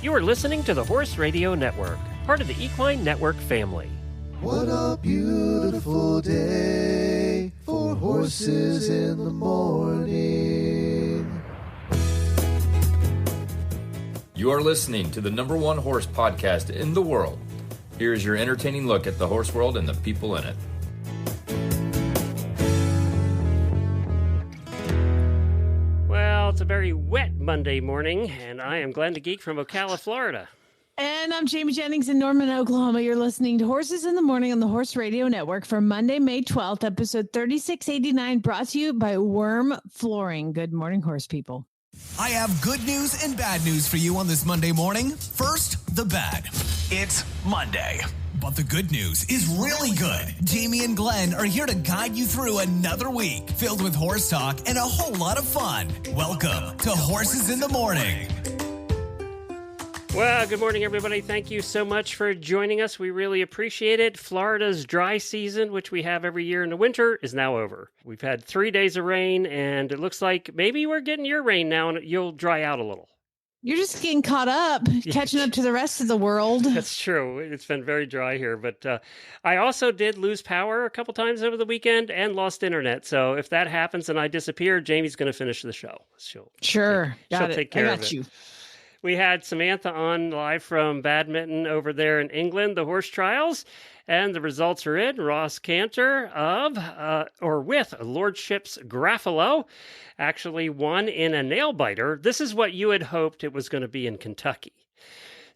You are listening to the Horse Radio Network, part of the Equine Network family. What a beautiful day for horses in the morning. You are listening to the #1 horse podcast in the world. Here is your entertaining look at the horse world and the people in it. Well, it's a very wet Monday morning, and I am Glenn the Geek from Ocala, Florida. And I'm Jamie Jennings in Norman, Oklahoma. You're listening to Horses in the Morning on the Horse Radio Network for Monday, May 12th, episode 3689, brought to you by WERM Flooring. Good morning, horse people. I have good news and bad news for you on this Monday morning. First, the bad. It's Monday. But the good news is really good. Jamie and Glenn are here to guide you through another week filled with horse talk and a whole lot of fun. Welcome to Horses in the Morning. Well, good morning, everybody. Thank you so much for joining us. We really appreciate it. Florida's dry season, which we have every year in the winter, is now over. We've had 3 days of rain, and it looks like maybe we're getting your rain now, and you'll dry out a little. You're just getting caught up, catching up to the rest of the world. That's true. It's been very dry here, but I also did lose power a couple times over the weekend and lost internet. So if that happens and I disappear, Jamie's going to finish the show. She'll take care of it. You. We had Samantha on live from badminton over there in England, the horse trials, and the results are in. Ross Cantor with Lordship's Graffalo actually won in a nail biter. This is what you had hoped it was going to be in Kentucky.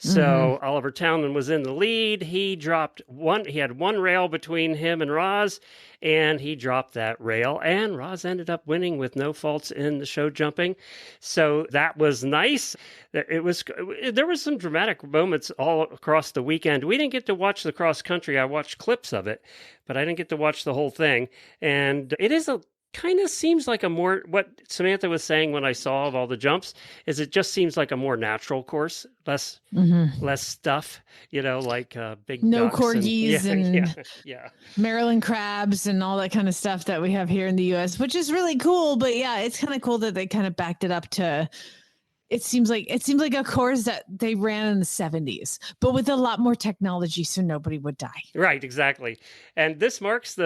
So Oliver Townlend was in the lead. He dropped one. He had one rail between him and Roz, and he dropped that rail. And Roz ended up winning with no faults in the show jumping. So that was nice. There was some dramatic moments all across the weekend. We didn't get to watch the cross country. I watched clips of it, but I didn't get to watch the whole thing. And it is kind of seems like what Samantha was saying when I saw of all the jumps is it just seems like a more natural course, less stuff, like big no ducks corgis and yeah. Maryland crabs and all that kind of stuff that we have here in the U.S., which is really cool. But yeah, it's kind of cool that they kind of backed it up to. It seems like a course that they ran in the 70s, but with a lot more technology, so nobody would die. Right, exactly. And this marks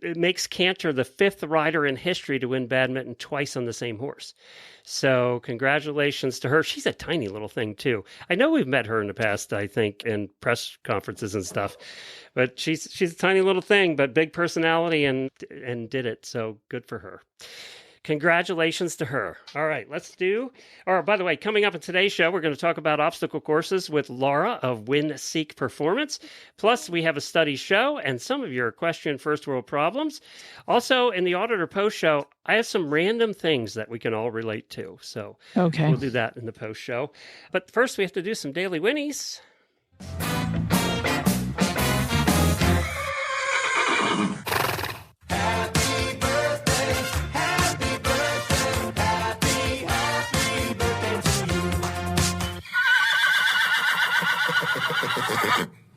it makes Cantor the 5th rider in history to win badminton twice on the same horse. So congratulations to her. She's a tiny little thing too. I know we've met her in the past, I think, in press conferences and stuff, but she's a tiny little thing, but big personality and did it. So good for her. Congratulations to her. All right, by the way, coming up in today's show, we're going to talk about obstacle courses with Laura of Wiencek Performance. Plus, we have a study show and some of your equestrian first world problems. Also, in the Auditor Post show, I have some random things that we can all relate to. So we'll do that in the post show. But first, we have to do some daily Whinnies.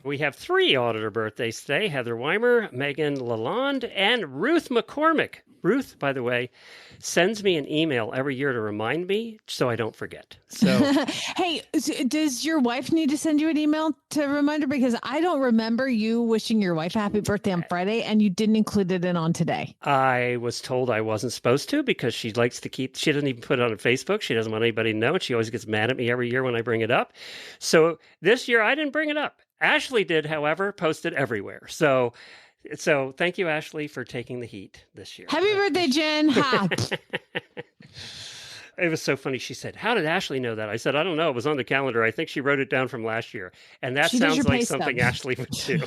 We have 3 auditor birthdays today: Heather Weimer, Megan Lalonde, and Ruth McCormick. Ruth, by the way, sends me an email every year to remind me so I don't forget. So, hey, does your wife need to send you an email to remind her? Because I don't remember you wishing your wife happy birthday on Friday, and you didn't include it in on today. I was told I wasn't supposed to because she likes to she doesn't even put it on Facebook. She doesn't want anybody to know, and she always gets mad at me every year when I bring it up. So this year I didn't bring it up. Ashley did, however, post it everywhere. So thank you, Ashley, for taking the heat this year. Happy birthday, Jen. Ha. It was so funny. She said, "How did Ashley know that?" I said, "I don't know. It was on the calendar. I think she wrote it down from last year." And that sounds like something Ashley would do.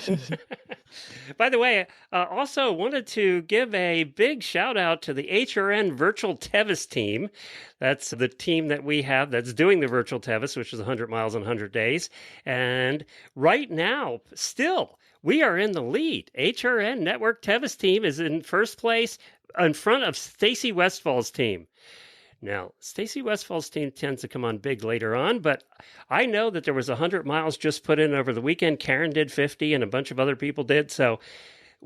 By the way, also wanted to give a big shout out to the HRN Virtual Tevis team. That's the team that we have that's doing the Virtual Tevis, which is 100 miles in 100 days. And right now, still, we are in the lead. HRN Network Tevis team is in first place in front of Stacy Westfall's team. Now, Stacy Westfall's team tends to come on big later on, but I know that there was 100 miles just put in over the weekend. Karen did 50 and a bunch of other people did. So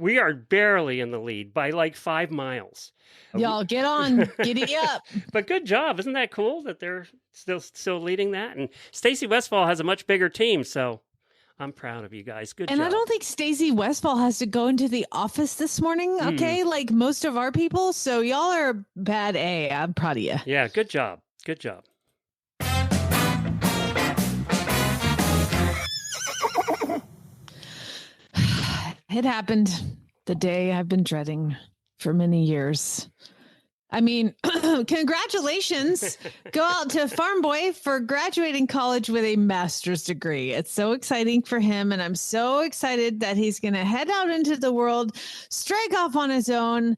We are barely in the lead by like 5 miles. Y'all get on, giddy up. But good job. Isn't that cool that they're still leading that? And Stacey Westfall has a much bigger team, so I'm proud of you guys. Good job. And I don't think Stacey Westfall has to go into the office this morning, okay? Like most of our people. So y'all are bad A. I'm proud of you. Yeah, good job. Good job. It happened the day I've been dreading for many years. I mean, congratulations. Go out to Farm Boy for graduating college with a master's degree. It's so exciting for him. And I'm so excited that he's going to head out into the world, strike off on his own.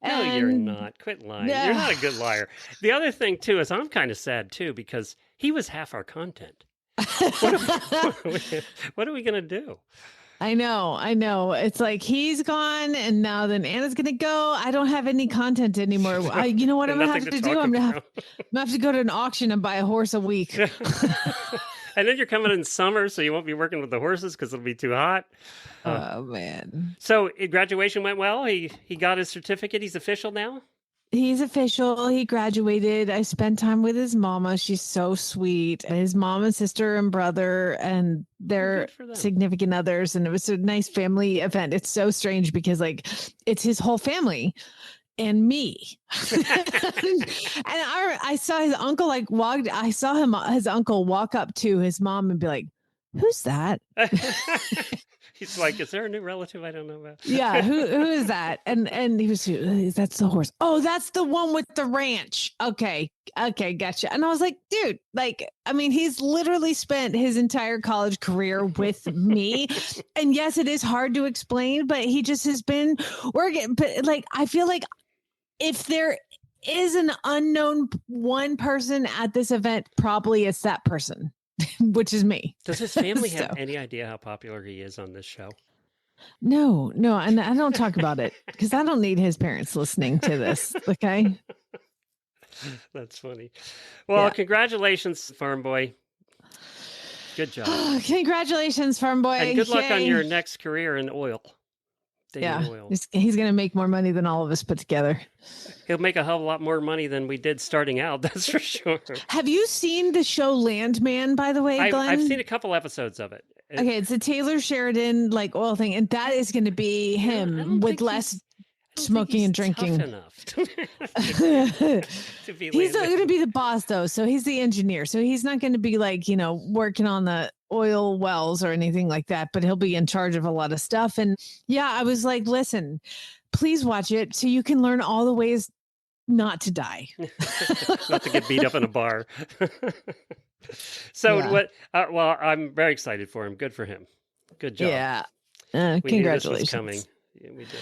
No, you're not. Quit lying. You're not a good liar. The other thing, too, is I'm kind of sad, too, because he was half our content. What are we going to do? I know. It's like he's gone, and now then Anna's gonna go. I don't have any content anymore. You know what I'm gonna have to do? I'm gonna have to go to an auction and buy a horse a week. And then you're coming in summer, so you won't be working with the horses because it'll be too hot. Oh man! So graduation went well. He got his certificate. He's official now. He's official. He graduated. I spent time with his mama. She's so sweet. His mom and sister and brother and their significant others. And it was a nice family event. It's so strange because like it's his whole family and me. And I saw his uncle his uncle walk up to his mom and be like, "Who's that?" He's like, "Is there a new relative I don't know about?" Yeah, who is that? And he was, "That's the horse." "Oh, that's the one with the ranch." Okay, gotcha. And I was like, dude, like, I mean, he's literally spent his entire college career with me. And yes, it is hard to explain, but he just has been working. But like, I feel like if there is an unknown one person at this event, probably it's that person. Which is me. Does his family have any idea how popular he is on this show? No, and I don't talk about it because I don't need his parents listening to this. Okay. That's funny. Well, Congratulations, Farm Boy. Good job. Congratulations, Farm Boy. And good luck on your next career in oil. Oil. He's going to make more money than all of us put together. He'll make a hell of a lot more money than we did starting out. That's for sure. Have you seen the show Landman, by the way, Glenn? I've seen a couple episodes of it. Okay, it's a Taylor Sheridan like oil thing, and that is going to be him with less smoking and drinking. Tough enough to be he's not going to be the boss though, so he's the engineer. So he's not going to be like, working on the oil wells or anything like that, but he'll be in charge of a lot of stuff. And yeah, I was like, listen, please watch it so you can learn all the ways not to die. Not to get beat up in a bar. So what? Well, I'm very excited for him. Good for him. Good job. Yeah. We Congratulations. Knew this was coming. Yeah, we did.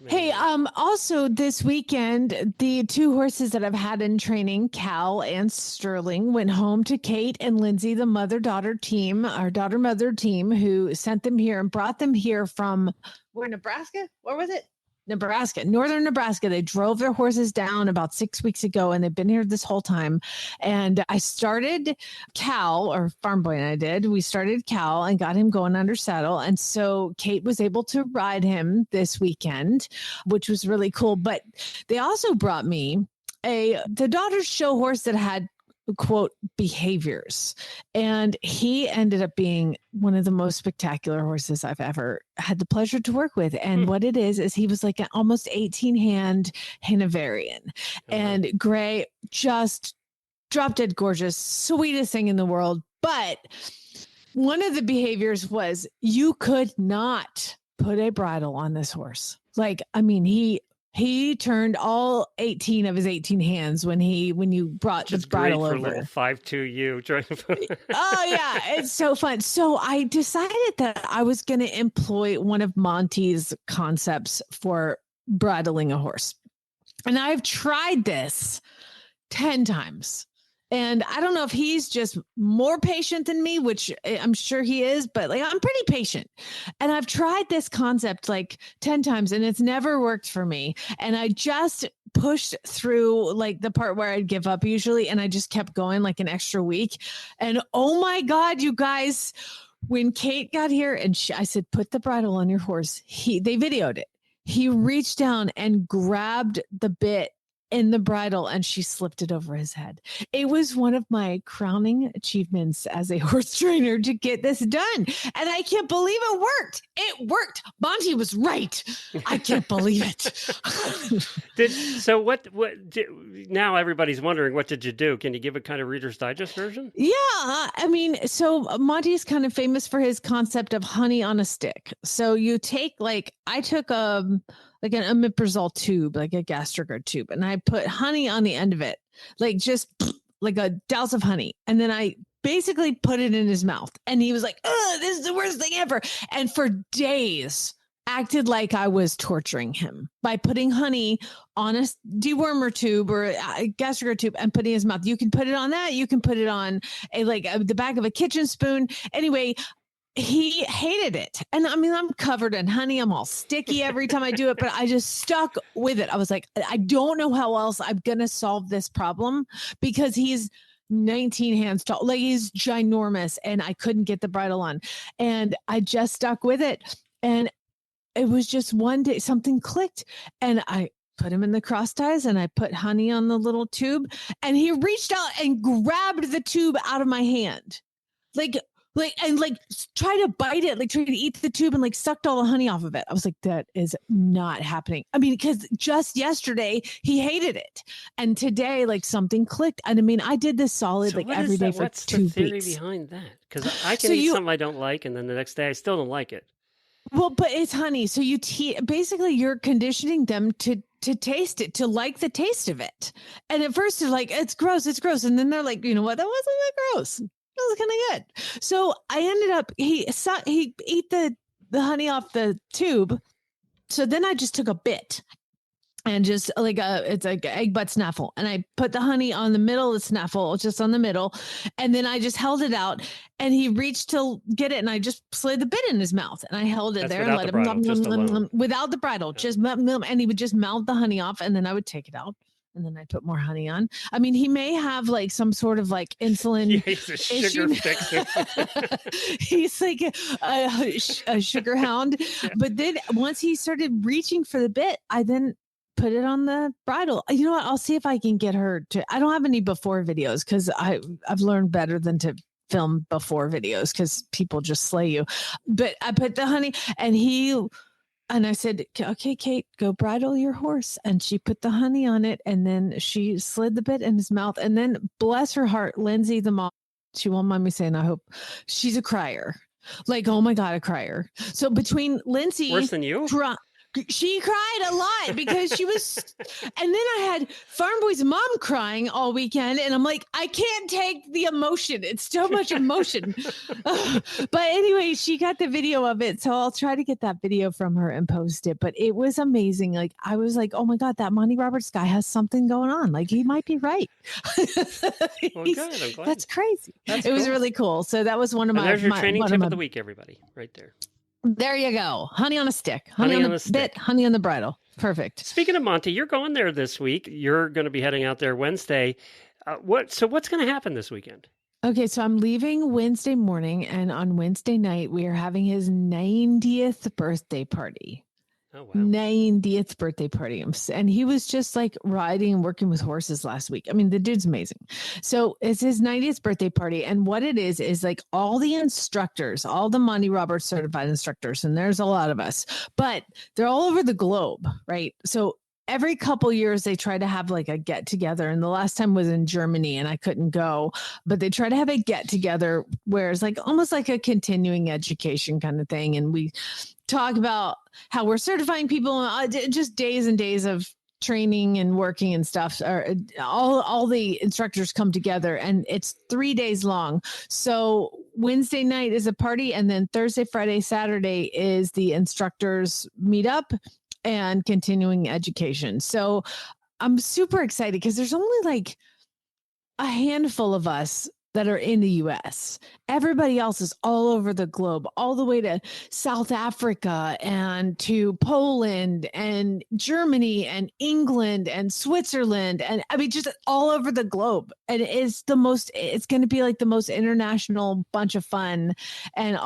Hey, also this weekend, the two horses that I've had in training, Cal and Sterling, went home to Kate and Lindsay, the mother-daughter team, our daughter-mother team, who sent them here and brought them here from Nebraska? Where was it? Nebraska, northern Nebraska. They drove their horses down about 6 weeks ago, and they've been here this whole time. And I started Cal, or Farm Boy and I did. We started Cal and got him going under saddle. And so Kate was able to ride him this weekend, which was really cool. But they also brought me the daughter's show horse that had, quote, behaviors. And he ended up being one of the most spectacular horses I've ever had the pleasure to work with. And what it is he was like an almost 18-hand Hanoverian. And gray, just drop dead gorgeous, sweetest thing in the world. But one of the behaviors was you could not put a bridle on this horse. Like, I mean, he turned all 18 of his 18 hands when you brought the bridle over. Little 5'2" trying to. Oh yeah, it's so fun. So I decided that I was going to employ one of Monty's concepts for bridling a horse, and I've tried this 10 times. And I don't know if he's just more patient than me, which I'm sure he is, but like I'm pretty patient. And I've tried this concept like 10 times and it's never worked for me. And I just pushed through like the part where I'd give up usually. And I just kept going like an extra week. And oh my God, you guys, when Kate got here and I said, put the bridle on your horse. They videoed it. He reached down and grabbed the bit in the bridle and she slipped it over his head. It was one of my crowning achievements as a horse trainer to get this done. And I can't believe it worked. It worked. Monty was right. I can't believe it. Now everybody's wondering, what did you do? Can you give a kind of Reader's Digest version? Yeah. I mean, so Monty's kind of famous for his concept of honey on a stick. So you take I took an omeprazole tube, like a Gastrogard tube, and I put honey on the end of it, just like a douse of honey. And then I basically put it in his mouth and he was like, oh, this is the worst thing ever. And for days acted like I was torturing him by putting honey on a dewormer tube or a Gastrogard tube and putting it in his mouth. You can put it on that. You can put it on the back of a kitchen spoon. Anyway, he hated it. And I mean, I'm covered in honey. I'm all sticky every time I do it, but I just stuck with it. I was like, I don't know how else I'm going to solve this problem because he's 19 hands tall. He's ginormous and I couldn't get the bridle on. And I just stuck with it. And it was just one day something clicked and I put him in the cross ties and I put honey on the little tube and he reached out and grabbed the tube out of my hand. Try to bite it, try to eat the tube and sucked all the honey off of it. I was like, that is not happening. I mean, because just yesterday he hated it. And today, something clicked. And I mean, I did this solid every day for 2 weeks. What's the theory behind that? Because I can eat something I don't like and then the next day I still don't like it. Well, but it's honey. So basically you're conditioning them to taste it, to like the taste of it. And at first they're like, it's gross. And then they're like, you know what? That wasn't that gross. That was kind of good. So I ended up, he ate the honey off the tube. So then I just took a bit and just it's like egg butt snaffle. And I put the honey on the middle of the snaffle, just on the middle. And then I just held it out and he reached to get it. And I just slid the bit in his mouth and I held it there and let him without the bridle, just and he would just mouth the honey off. And then I would take it out. And then I put more honey on. I mean, he may have some sort of insulin. Yeah, he's a sugar fixer. He's like a sugar hound. Yeah. But then once he started reaching for the bit, I then put it on the bridle. You know what? I'll see if I can get her to. I don't have any before videos because I've learned better than to film before videos because people just slay you. But I put the honey and I said, okay, Kate, go bridle your horse. And she put the honey on it. And then she slid the bit in his mouth. And then bless her heart, Lindsay, the mom, she won't mind me saying, I hope she's a crier. Oh my God, a crier. So between Lindsay. Worse than you? She cried a lot because she was, and then I had Farm Boy's mom crying all weekend. And I'm like, I can't take the emotion. It's so much emotion. But anyway, she got the video of it. So I'll try to get that video from her and post it. But it was amazing. I was like, oh my God, that Monty Roberts guy has something going on. He might be right. Well, good. I'm glad. That's crazy. It was really cool. So that was one of there's your training tip of the week, everybody, right there. There you go. Honey on a stick. Honey on the bit. Honey on the bridle. Perfect. Speaking of Monty, you're going there this week. You're going to be heading out there Wednesday. What's going to happen this weekend? Okay, so I'm leaving Wednesday morning, and on Wednesday night, we are having his 90th birthday party. Oh, wow. 90th birthday party. And he was just riding and working with horses last week. I mean, the dude's amazing. So it's his 90th birthday party. And what it is all the instructors, all the Monty Roberts certified instructors, and there's a lot of us, but they're all over the globe, right? So every couple years they try to have a get together. And the last time was in Germany and I couldn't go, but they try to have a get together where it's almost like a continuing education kind of thing. And we talk about how we're certifying people, just days and days of training and working and stuff. All the instructors come together and it's 3 days long. So Wednesday night is a party. And then Thursday, Friday, Saturday is the instructors meet up and continuing education. So I'm super excited because there's only a handful of us that are in the US. Everybody else is all over the globe, all the way to South Africa and to Poland and Germany and England and Switzerland. And I mean, just all over the globe. And it's going to be like the most international bunch of fun. And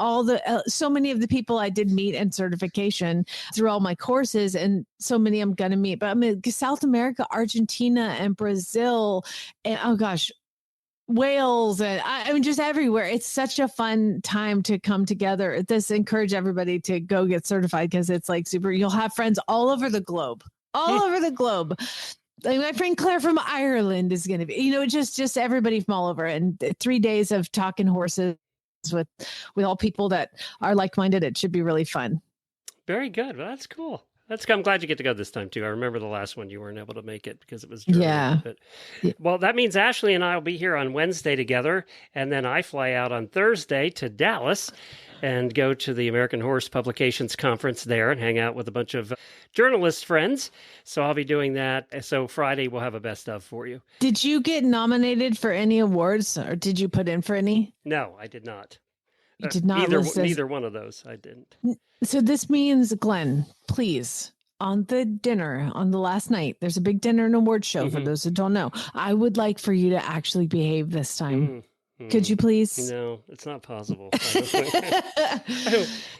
so many of the people I did meet and certification through all my courses, and so many I'm going to meet. But I mean, South America, Argentina and Brazil, and oh gosh, Wales, and I mean, just everywhere. It's such a fun time to come together. This encourage everybody to go get certified because it's like super. You'll have friends all over the globe, Like my friend Claire from Ireland is going to be, just everybody from all over. And 3 days of talking horses with all people that are like-minded. It should be really fun. Very good. Well, that's cool. I'm glad you get to go this time too. I remember the last one you weren't able to make it because it was Germany. Yeah. Well, that means Ashley and I will be here on Wednesday together, and then I fly out on Thursday to Dallas and go to the American Horse Publications Conference there and hang out with a bunch of journalist friends. So I'll be doing that. So Friday we'll have a best of for you. Did you get nominated for any awards, or did you put in for any? No, I did not. You did not. Neither one of those. I didn't. So this means, Glenn, please, on the dinner, on the last night, there's a big dinner and award show for those who don't know. I would like for you to actually behave this time. Could you please? No, it's not possible.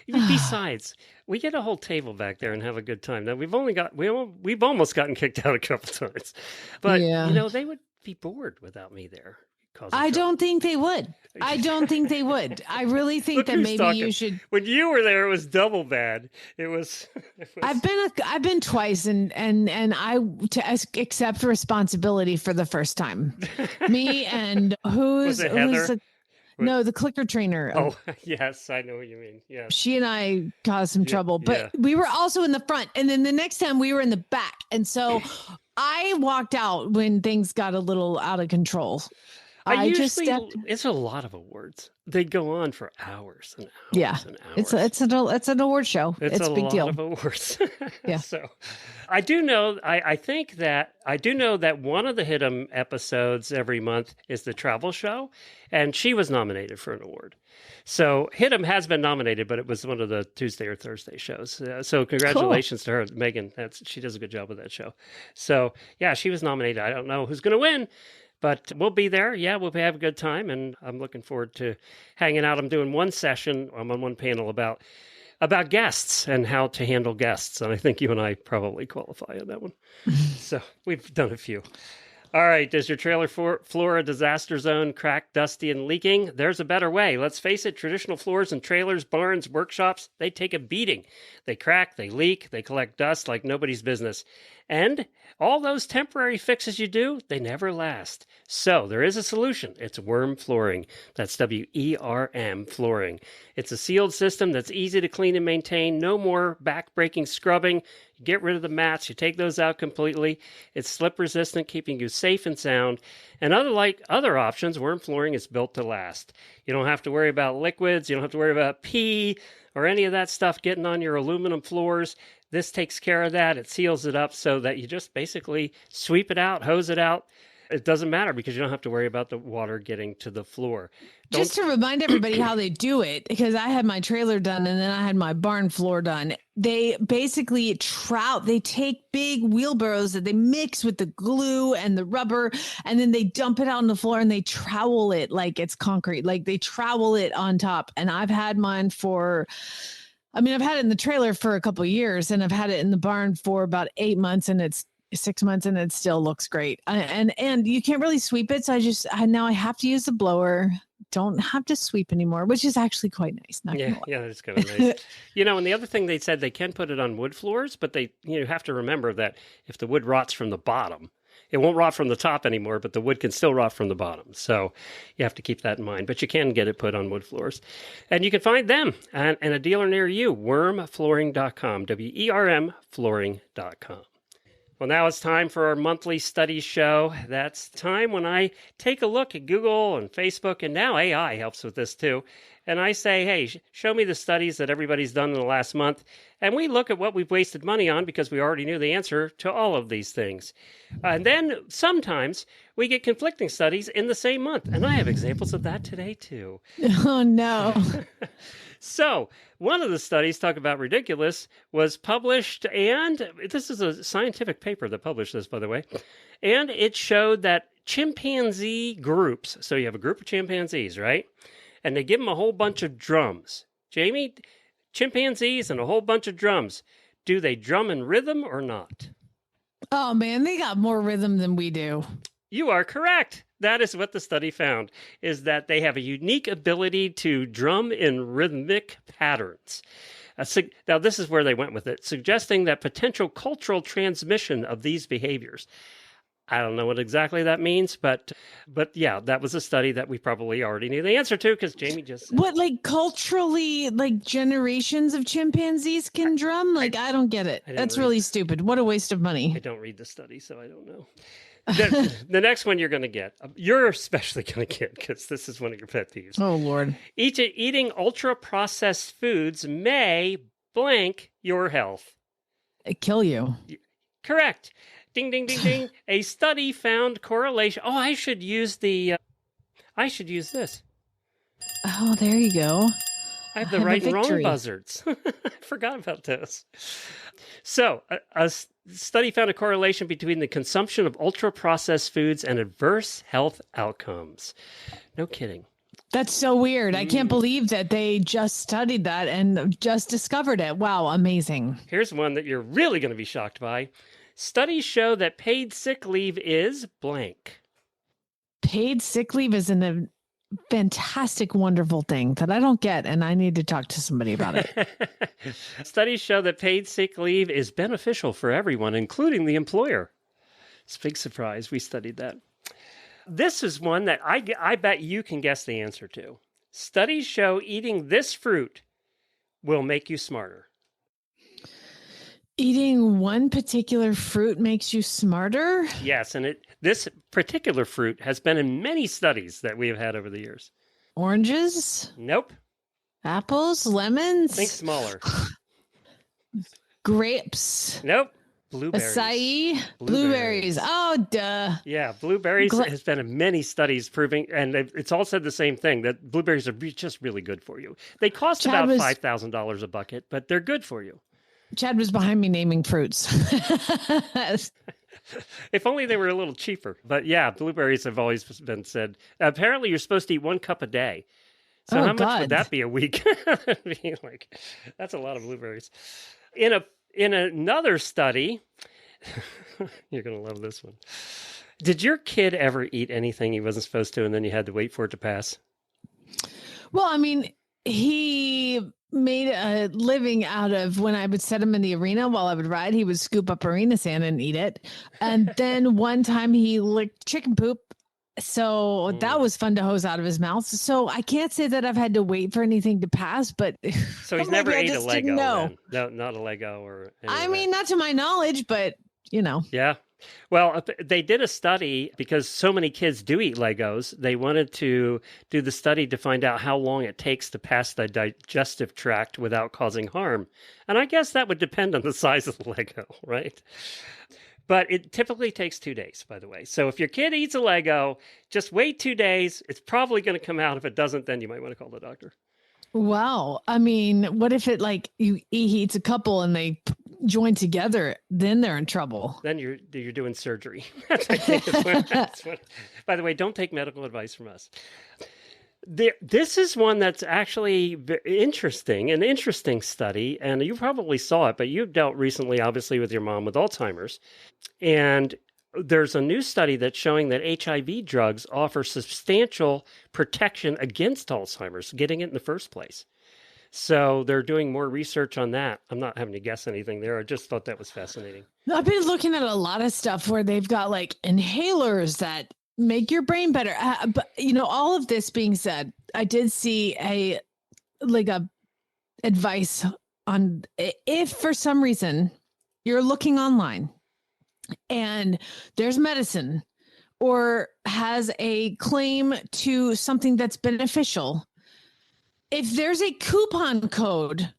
Besides, we get a whole table back there and have a good time. Now we've almost gotten kicked out a couple times, but they would be bored without me there. I don't think they would. I really think that maybe you should. When you were there, it was double bad. It was. I've been twice, and I accept responsibility for the first time. Me and the clicker trainer. Oh, yes, I know what you mean. Yeah, she and I caused some trouble, but we were also in the front, and then the next time we were in the back, and so I walked out when things got a little out of control. It's a lot of awards. They go on for hours and hours and hours. It's an award show. It's a big deal. Of awards. Yeah. So I do know, I do know that one of the Hit 'em episodes every month is the travel show, and she was nominated for an award. So Hit 'em has been nominated, but it was one of the Tuesday or Thursday shows. So congratulations to her, Megan. She does a good job with that show. So yeah, she was nominated. I don't know who's going to win, but we'll be there. Yeah, we'll have a good time, and I'm looking forward to hanging out. I'm doing one session. I'm on one panel about guests and how to handle guests, and I think you and I probably qualify on that one. So we've done a few. All right, is your trailer floor a disaster zone, cracked, dusty, and leaking? There's a better way. Let's face it, traditional floors in trailers, barns, workshops, they take a beating. They crack, they leak, they collect dust like nobody's business. And all those temporary fixes you do, they never last. So there is a solution. It's WERM flooring. That's WERM flooring. It's a sealed system that's easy to clean and maintain. No more back-breaking scrubbing. You get rid of the mats. You take those out completely. It's slip-resistant, keeping you safe and sound. And unlike other options, WERM flooring is built to last. You don't have to worry about liquids. You don't have to worry about pee or any of that stuff getting on your aluminum floors. This takes care of that. It seals it up so that you just basically sweep it out, hose it out. It doesn't matter because you don't have to worry about the water getting to the floor. Just to remind everybody how they do it, because I had my trailer done and then I had my barn floor done. They basically they take big wheelbarrows that they mix with the glue and the rubber, and then they dump it out on the floor and they trowel it like it's concrete. Like they trowel it on top. And I've had mine I've had it in the trailer for a couple of years, and I've had it in the barn for about 8 months, and it's 6 months, and it still looks great. And you can't really sweep it, so now I have to use the blower. Don't have to sweep anymore, which is actually quite nice. Yeah, it's kind of nice. And the other thing they said, they can put it on wood floors, but you have to remember that if the wood rots from the bottom, it won't rot from the top anymore, but the wood can still rot from the bottom. So you have to keep that in mind. But you can get it put on wood floors. And you can find them and a dealer near you, WERMflooring.com, WERM flooring.com. Well, now it's time for our monthly study show. That's time when I take a look at Google and Facebook, and now AI helps with this too, and I say, hey, show me the studies that everybody's done in the last month. And we look at what we've wasted money on because we already knew the answer to all of these things. And then sometimes we get conflicting studies in the same month. And I have examples of that today, too. Oh, no. So one of the studies, talk about ridiculous, was published, and this is a scientific paper that published this, by the way, and it showed that chimpanzee groups, so you have a group of chimpanzees, right? And they give them a whole bunch of drums. Jamie, chimpanzees and a whole bunch of drums. Do they drum in rhythm or not? Oh, man, they got more rhythm than we do. You are correct. That is what the study found, is that they have a unique ability to drum in rhythmic patterns. Now, this is where they went with it, suggesting that potential cultural transmission of these behaviors. I don't know what exactly that means, but yeah, that was a study that we probably already knew the answer to because Jamie just said. What, like culturally, like generations of chimpanzees can drum? Like, I don't get it. That's really stupid. What a waste of money. I don't read the study, so I don't know. The next one you're going to get, you're especially going to get because this is one of your pet peeves. Oh, Lord. Eating ultra-processed foods may blank your health. Kill you. Correct. Ding, ding, ding, ding. A study found correlation. Oh, I should use this. Oh, there you go. I have the right and wrong buzzards. I forgot about those. So, a study found a correlation between the consumption of ultra-processed foods and adverse health outcomes. No kidding. That's so weird. I can't believe that they just studied that and just discovered it. Wow, amazing. Here's one that you're really going to be shocked by. Studies show that paid sick leave is blank. Paid sick leave is a fantastic, wonderful thing that I don't get, and I need to talk to somebody about it. Studies show that paid sick leave is beneficial for everyone, including the employer. It's a big surprise. We studied that. This is one that I bet you can guess the answer to. Studies show eating this fruit will make you smarter. Eating one particular fruit makes you smarter? Yes, and this particular fruit has been in many studies that we have had over the years. Oranges? Nope. Apples? Lemons? Think smaller. Grapes? Nope. Blueberries. Acai? Blueberries. Oh, duh. Yeah, blueberries has been in many studies proving, and it's all said the same thing, that blueberries are just really good for you. They cost about $5,000 a bucket, but they're good for you. Chad was behind me naming fruits. If only they were a little cheaper. But yeah, blueberries have always been said. Apparently, you're supposed to eat 1 cup a day. So how much would that be a week? That's a lot of blueberries. In another study, you're going to love this one. Did your kid ever eat anything he wasn't supposed to, and then you had to wait for it to pass? Well, I mean, he made a living out of when I would set him in the arena while I would ride, he would scoop up arena sand and eat it. And then one time he licked chicken poop. So that was fun to hose out of his mouth. So I can't say that I've had to wait for anything to pass, but so he's never ate a Lego. No, not a Lego or. I mean, not to my knowledge, but you know. Yeah. Well, they did a study because so many kids do eat Legos. They wanted to do the study to find out how long it takes to pass the digestive tract without causing harm. And I guess that would depend on the size of the Lego, right? But it typically takes 2 days, by the way. So if your kid eats a Lego, just wait 2 days. It's probably going to come out. If it doesn't, then you might want to call the doctor. Wow. I mean, what if it he eats a couple and they join together? Then they're in trouble. Then you're doing surgery. That's what, by the way, don't take medical advice from us. This is one that's actually interesting, an interesting study, and you probably saw it, but you've dealt recently, obviously, with your mom with Alzheimer's. And there's a new study that's showing that HIV drugs offer substantial protection against Alzheimer's, getting it in the first place. So they're doing more research on that. I'm not having to guess anything there. I just thought that was fascinating. I've been looking at a lot of stuff where they've got like inhalers that make your brain better. But all of this being said, I did see a advice on if for some reason you're looking online and there's medicine or has a claim to something that's beneficial, if there's a coupon code,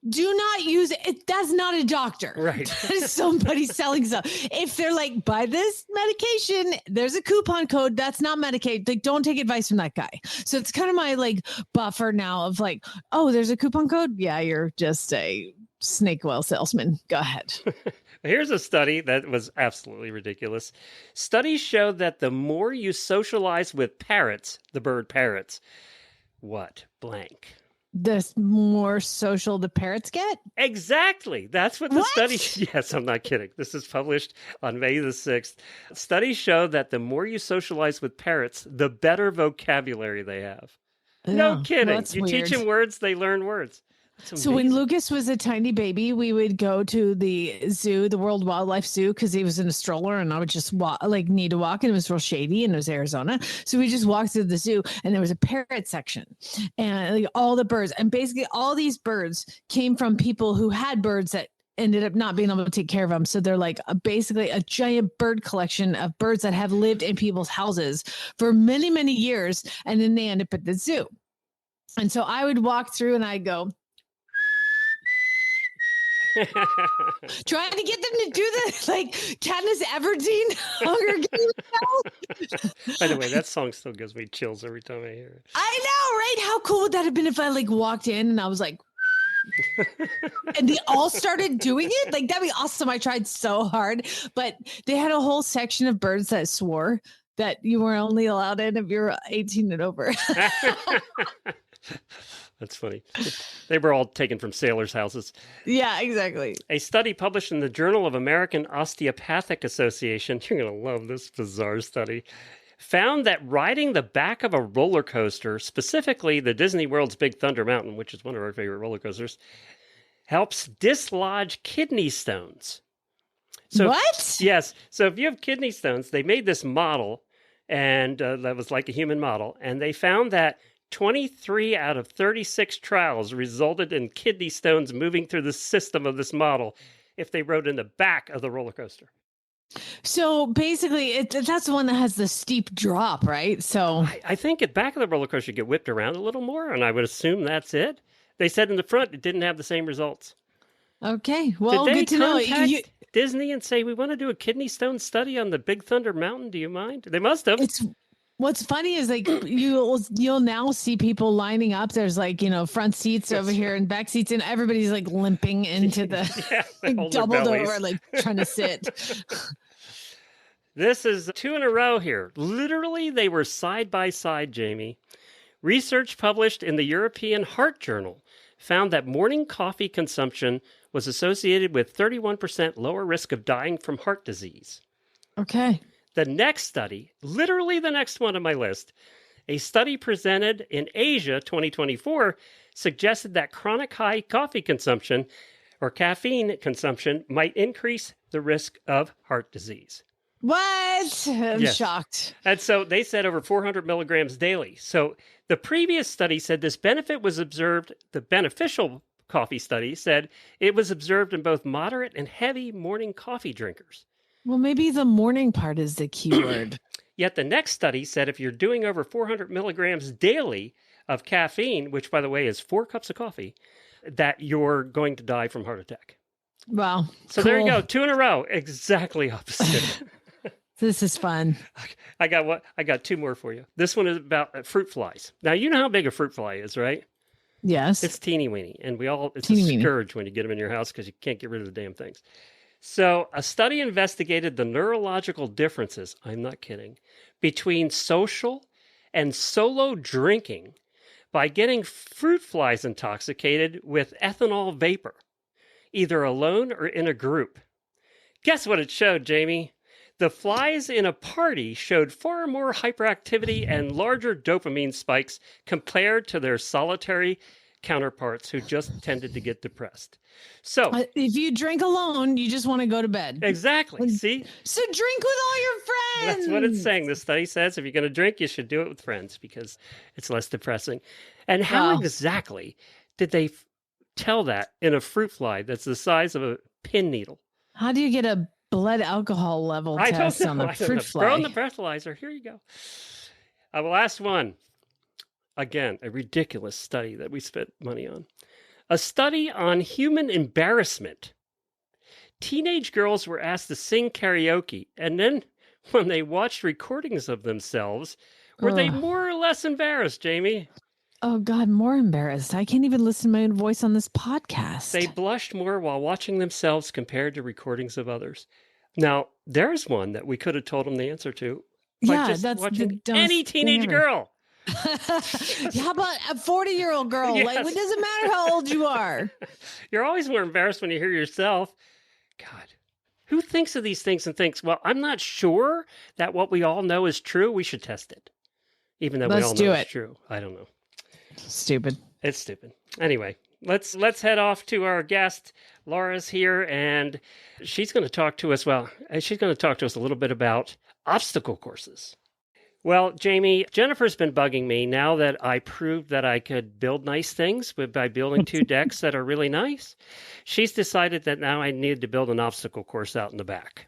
do not use it. That's not a doctor. Right. That is somebody selling stuff. If they're like, buy this medication, there's a coupon code. That's not Medicaid. Like, don't take advice from that guy. So it's kind of my like buffer now of like, oh, there's a coupon code. Yeah, you're just a snake oil salesman. Go ahead. Here's a study that was absolutely ridiculous. Studies showed that the more you socialize with parrots, the bird parrots, what blank? The more social the parrots get? Exactly. That's what the study... Yes, I'm not kidding. This is published on May the 6th. Studies show that the more you socialize with parrots, the better vocabulary they have. No kidding. You weird. Teach them words, they learn words. So when Lucas was a tiny baby, we would go to the zoo, the World Wildlife Zoo, because he was in a stroller and I would just need to walk, and it was real shady and it was Arizona. So we just walked through the zoo and there was a parrot section and like all the birds, and basically all these birds came from people who had birds that ended up not being able to take care of them. So they're like basically a giant bird collection of birds that have lived in people's houses for many, many years. And then they end up at the zoo. And so I would walk through and I'd go, trying to get them to do the like Katniss Everdeen Hunger Games. By the way, that song still gives me chills every time I hear it. I know, right? How cool would that have been if I like walked in and I was like, and they all started doing it? Like, that'd be awesome. I tried so hard, but they had a whole section of birds that swore that you were only allowed in if you're 18 and over. That's funny. They were all taken from sailors' houses. Yeah, exactly. A study published in the Journal of American Osteopathic Association, you're going to love this bizarre study, found that riding the back of a roller coaster, specifically the Disney World's Big Thunder Mountain, which is one of our favorite roller coasters, helps dislodge kidney stones. So, what? Yes. So if you have kidney stones, they made this model, and that was like a human model, and they found that 23 out of 36 trials resulted in kidney stones moving through the system of this model if they rode in the back of the roller coaster. So basically, that's the one that has the steep drop, right? So I think at back of the roller coaster, you get whipped around a little more, and I would assume that's it. They said in the front it didn't have the same results. Okay, well, did they good to know. contact Disney and say, we want to do a kidney stone study on the Big Thunder Mountain? Do you mind? They must have. What's funny is like you'll now see people lining up. There's like, front seats over here and back seats, and everybody's like limping into the like, doubled over, like trying to sit. This is 2 in a row here. Literally, they were side by side, Jamie. Research published in the European Heart Journal found that morning coffee consumption was associated with 31% lower risk of dying from heart disease. Okay. The next study, literally the next one on my list, a study presented in Asia 2024 suggested that chronic high coffee consumption or caffeine consumption might increase the risk of heart disease. What? I'm shocked. And so they said over 400 milligrams daily. So the previous study said this benefit was observed, the beneficial coffee study said it was observed in both moderate and heavy morning coffee drinkers. Well, maybe the morning part is the key word. Yet the next study said if you're doing over 400 milligrams daily of caffeine, which, by the way, is 4 cups of coffee, that you're going to die from heart attack. Wow. So there you go. 2 in a row. Exactly opposite. This is fun. I got 2 more for you. This one is about fruit flies. Now, you know how big a fruit fly is, right? Yes. It's teeny weeny. And it's teeny a scourge when you get them in your house because you can't get rid of the damn things. So a study investigated the neurological differences, I'm not kidding, between social and solo drinking by getting fruit flies intoxicated with ethanol vapor, either alone or in a group. Guess what it showed, Jamie? The flies in a party showed far more hyperactivity and larger dopamine spikes compared to their solitary counterparts who just tended to get depressed. So if you drink alone, you just want to go to bed. Exactly. See? So drink with all your friends. That's what it's saying. The study says if you're going to drink, you should do it with friends because it's less depressing. And how exactly did they tell that in a fruit fly that's the size of a pin needle? How do you get a blood alcohol level test on the fruit fly? Throw in the breathalyzer. Here you go. Last one. Again, a ridiculous study that we spent money on. A study on human embarrassment. Teenage girls were asked to sing karaoke, and then when they watched recordings of themselves, were they more or less embarrassed, Jamie? Oh, God, more embarrassed. I can't even listen to my own voice on this podcast. They blushed more while watching themselves compared to recordings of others. Now, there's one that we could have told them the answer to. Yeah, that's watching any teenage girl. How about a 40-year-old girl? Yes. Like, it doesn't matter how old you are. You're always more embarrassed when you hear yourself. God, who thinks of these things and thinks, well, I'm not sure that what we all know is true. We should test it. Even though we all know it's true. I don't know. Stupid. It's stupid. Anyway, let's head off to our guest. Laura's here, and she's going to talk to us. Well, she's going to talk to us a little bit about obstacle courses. Well, Jamie, Jennifer's been bugging me now that I proved that I could build nice things by building 2 decks that are really nice. She's decided that now I need to build an obstacle course out in the back.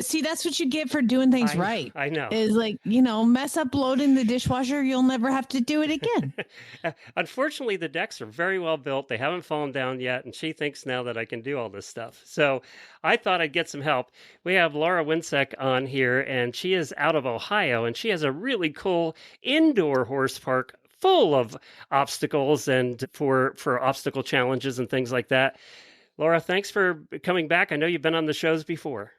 See, that's what you get for doing things right. I know. Is like, mess up loading the dishwasher, you'll never have to do it again. Unfortunately, the decks are very well built. They haven't fallen down yet, and she thinks now that I can do all this stuff. So I thought I'd get some help. We have Laura Wiencek on here, and she is out of Ohio, and she has a really cool indoor horse park full of obstacles and for obstacle challenges and things like that. Laura, thanks for coming back. I know you've been on the shows before.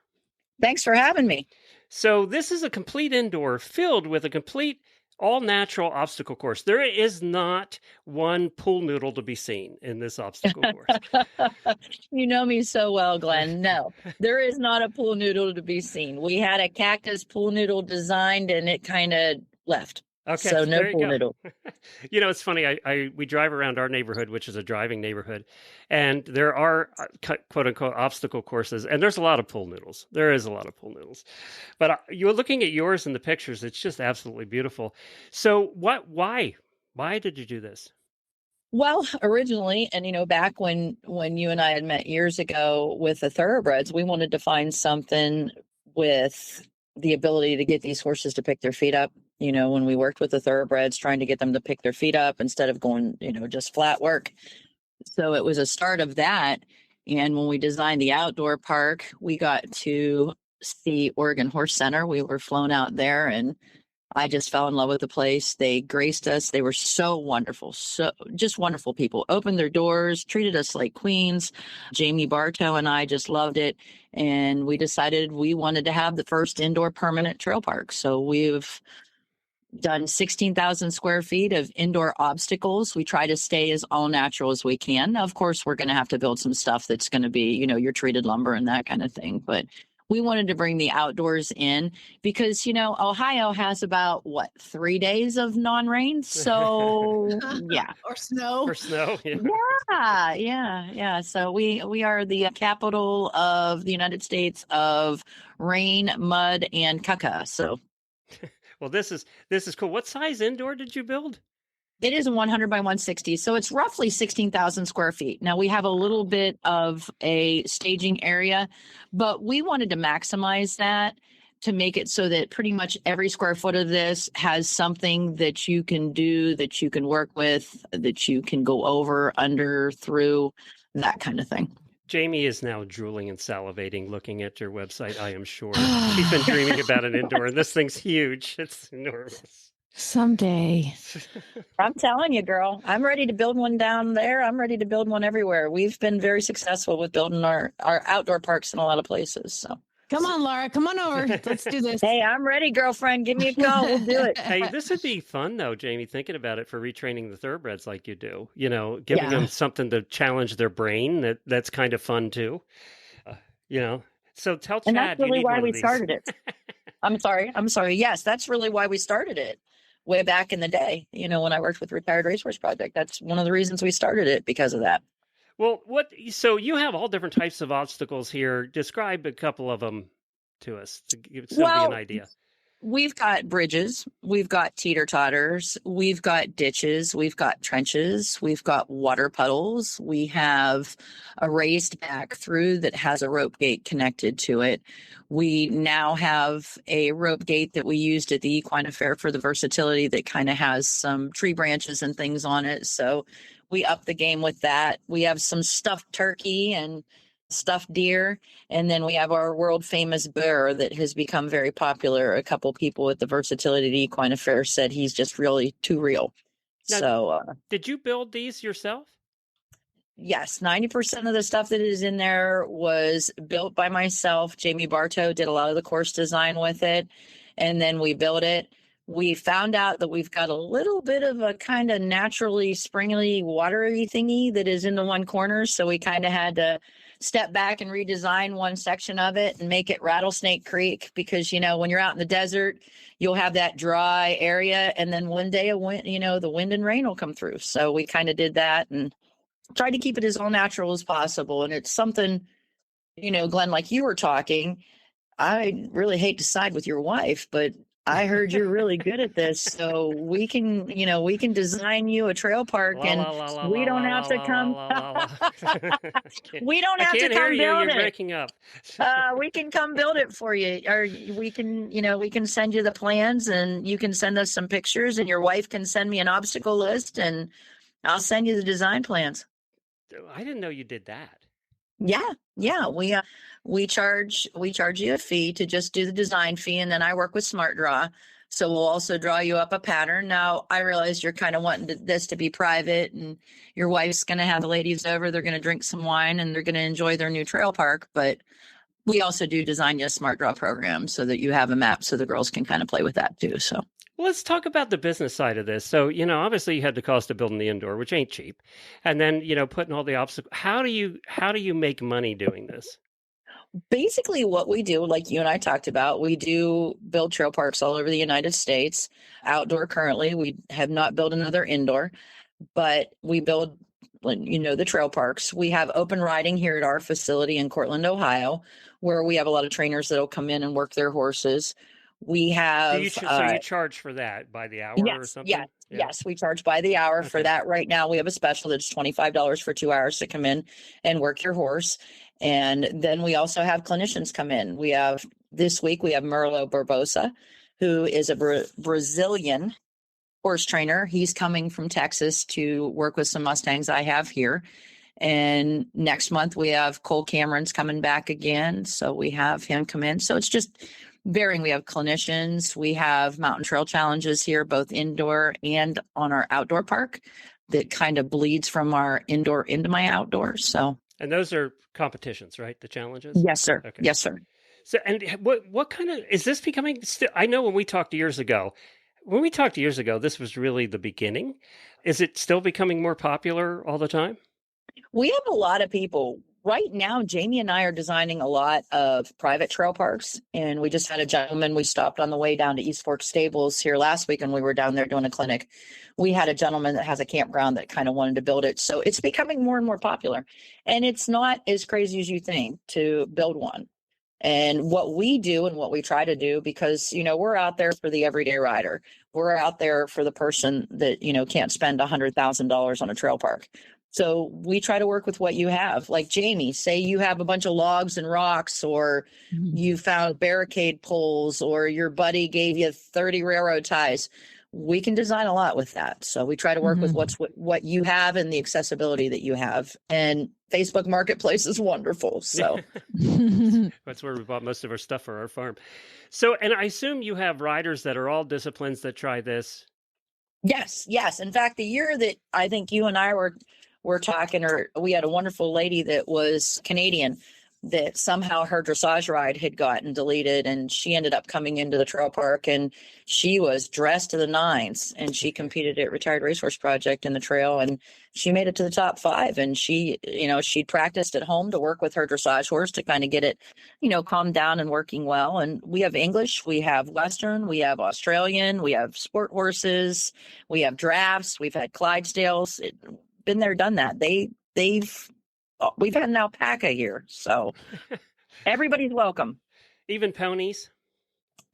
Thanks for having me. So this is a complete indoor filled with a complete all-natural obstacle course. There is not one pool noodle to be seen in this obstacle course. You know me so well, Glenn. No, there is not a pool noodle to be seen. We had a cactus pool noodle designed and it kind of left. Okay, so no pool noodle. It's funny. We drive around our neighborhood, which is a driving neighborhood, and there are quote unquote obstacle courses, and there's a lot of pool noodles. There is a lot of pool noodles, but you're looking at yours in the pictures. It's just absolutely beautiful. So why did you do this? Well, originally, and back when you and I had met years ago with the thoroughbreds, we wanted to find something with the ability to get these horses to pick their feet up. When we worked with the thoroughbreds, trying to get them to pick their feet up instead of going, just flat work. So it was a start of that. And when we designed the outdoor park, we got to see Oregon Horse Center. We were flown out there and I just fell in love with the place. They graced us. They were so wonderful. So just wonderful people. Opened their doors, treated us like queens. Jamie Bartow and I just loved it. And we decided we wanted to have the first indoor permanent trail park. So we've done 16,000 square feet of indoor obstacles. We try to stay as all natural as we can. Now, of course, we're going to have to build some stuff that's going to be, your treated lumber and that kind of thing. But we wanted to bring the outdoors in because, Ohio has about 3 days of non-rain. So yeah. Or snow. Yeah. So we are the capital of the United States of rain, mud, and caca. So well, this is cool. What size indoor did you build? It is 100 by 160. So it's roughly 16,000 square feet. Now we have a little bit of a staging area, but we wanted to maximize that to make it so that pretty much every square foot of this has something that you can do, that you can work with, that you can go over, under, through, that kind of thing. Jamie is now drooling and salivating looking at your website, I am sure. She's been dreaming about an indoor, and this thing's huge. It's enormous. Someday. I'm telling you, girl, I'm ready to build one down there. I'm ready to build one everywhere. We've been very successful with building our outdoor parks in a lot of places. So come on, Laura, come on over. Let's do this. Hey, I'm ready, girlfriend. Give me a call. We'll do it. Hey, this would be fun, though, Jamie, thinking about it for retraining the thoroughbreds like you do. Giving them something to challenge their brain. That's kind of fun, too. So tell Chad. And that's really why we started it. I'm sorry. Yes, that's really why we started it way back in the day. When I worked with Retired Racehorse Project, that's one of the reasons we started it, because of that. Well, so you have all different types of obstacles here. Describe a couple of them to us to give somebody an idea. we've got bridges, we've got teeter-totters, we've got ditches, we've got trenches, we've got water puddles, we have a raised back through that has a rope gate connected to it. We now have a rope gate that we used at the equine affair for the versatility that kind of has some tree branches and things on it. So we up the game with that. We have some stuffed turkey and stuffed deer, and then we have our world famous bear that has become very popular. A couple people at the versatility equine affair said he's just really too real. Now, so did you build these yourself? Yes, 90% of the stuff that is in there was built by myself. Jamie Bartow did a lot of the course design with it, and then we built it. We found out that we've got a little bit of a kind of naturally springly watery thingy that is in the one corner, so we kind of had to step back and redesign one section of it and make it Rattlesnake Creek, because when you're out in the desert, you'll have that dry area, and then one day the wind and rain will come through. So we kind of did that and tried to keep it as all natural as possible. And it's something, Glenn, like you were talking, I really hate to side with your wife, but I heard you're really good at this, so we can design you a trail park, and we don't have to come. We don't have to come build it. You're breaking up. We can come build it for you, or we can send you the plans, and you can send us some pictures, and your wife can send me an obstacle list, and I'll send you the design plans. I didn't know you did that. Yeah. We charge you a fee to just do the design fee, and then I work with Smart Draw. So we'll also draw you up a pattern. Now, I realize you're kind of wanting this to be private, and your wife's going to have the ladies over. They're going to drink some wine, and they're going to enjoy their new trail park. But we also do design you a Smart Draw program so that you have a map so the girls can kind of play with that too. So. Well, let's talk about the business side of this. So, obviously you had the cost of building the indoor, which ain't cheap. And then, putting all the obstacles. How do you make money doing this? Basically what we do, like you and I talked about, we do build trail parks all over the United States. Outdoor currently, we have not built another indoor, but we build, the trail parks. We have open riding here at our facility in Cortland, Ohio, where we have a lot of trainers that'll come in and work their horses. We have so you charge for that by the hour or something? Yes, we charge by the hour for that. Right now we have a special that's $25 for 2 hours to come in and work your horse. And then we also have clinicians come in. This week we have Merlo Barbosa, who is a Brazilian horse trainer. He's coming from Texas to work with some Mustangs I have here. And next month we have Cole Cameron's coming back again. So we have him come in. So it's just varying. We have clinicians, we have mountain trail challenges here, both indoor and on our outdoor park, that kind of bleeds from our indoor into my outdoor. So, and those are competitions, right? The challenges? Yes, sir. Okay. Yes, sir. So, and what kind of, is this becoming still, I know when we talked years ago, this was really the beginning. Is it still becoming more popular all the time? We have a lot of people. Right now, Jamie and I are designing a lot of private trail parks, and we just had a gentleman. We stopped on the way down to East Fork Stables here last week, and we were down there doing a clinic. We had a gentleman that has a campground that kind of wanted to build it. So it's becoming more and more popular, and it's not as crazy as you think to build one. And what we do and what we try to do, because, we're out there for the everyday rider. We're out there for the person that, can't spend $100,000 on a trail park. So we try to work with what you have. Like Jamie, say you have a bunch of logs and rocks, or you found barricade poles, or your buddy gave you 30 railroad ties. We can design a lot with that. So we try to work with what you have and the accessibility that you have. And Facebook Marketplace is wonderful. So that's where we bought most of our stuff for our farm. So, and I assume you have riders that are all disciplines that try this. Yes. In fact, the year that I think you and I were talking, or we had a wonderful lady that was Canadian that somehow her dressage ride had gotten deleted, and she ended up coming into the trail park, and she was dressed to the nines, and she competed at Retired Racehorse Project in the trail, and she made it to the top 5. And she, she'd practiced at home to work with her dressage horse to kind of get it, calmed down and working well. And we have English, we have Western, we have Australian, we have sport horses, we have drafts, we've had Clydesdales. Been there, done that. We've had an alpaca here, so everybody's welcome. Even ponies?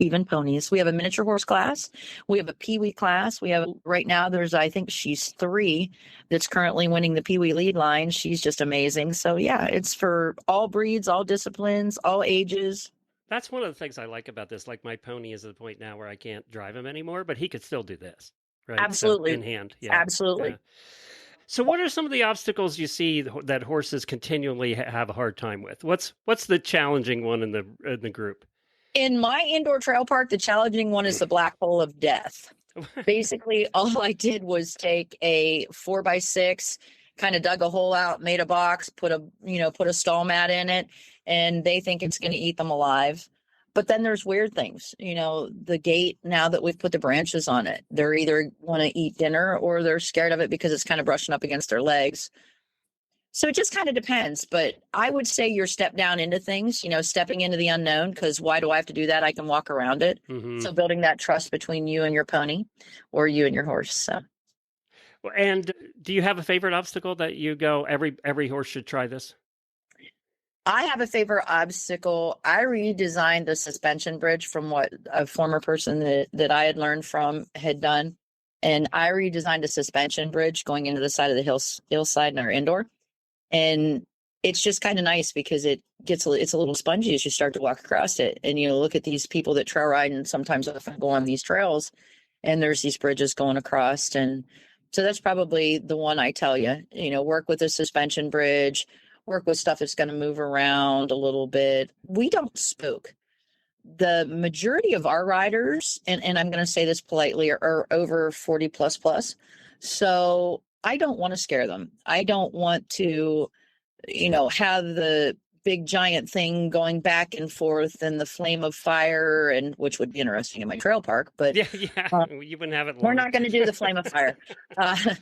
even ponies. We have a miniature horse class. We have a peewee class. We have right now, I think she's 3 that's currently winning the peewee lead line. She's just amazing. So yeah, it's for all breeds, all disciplines, all ages. That's one of the things I like about this. Like my pony is at the point now where I can't drive him anymore, but he could still do this. Right? Absolutely. So in hand. Yeah. Absolutely. Yeah. So what are some of the obstacles you see that horses continually have a hard time with? What's the challenging one in the group? In my indoor trail park, the challenging one is the black hole of death. Basically, all I did was take a 4x6, kind of dug a hole out, made a box, put a stall mat in it, and they think it's going to eat them alive. But then there's weird things, the gate, now that we've put the branches on it, they're either want to eat dinner or they're scared of it because it's kind of brushing up against their legs. So it just kind of depends. But I would say you're step down into things, stepping into the unknown, because why do I have to do that? I can walk around it. Mm-hmm. So building that trust between you and your pony, or you and your horse. So. And do you have a favorite obstacle that you go, every horse should try this? I have a favorite obstacle. I redesigned the suspension bridge from what a former person that I had learned from had done. And I redesigned a suspension bridge going into the side of the hillside in our indoor. And it's just kind of nice because it's a little spongy as you start to walk across it. And, look at these people that trail ride and sometimes often go on these trails, and there's these bridges going across. And so that's probably the one I tell you, work with a suspension bridge, work with stuff that's going to move around a little bit. We don't spook. The majority of our riders, and I'm going to say this politely, are over 40 plus. So I don't want to scare them. I don't want to, have the big giant thing going back and forth and the flame of fire, and which would be interesting in my trail park. But yeah, you wouldn't have it long. We're not going to do the flame of fire. I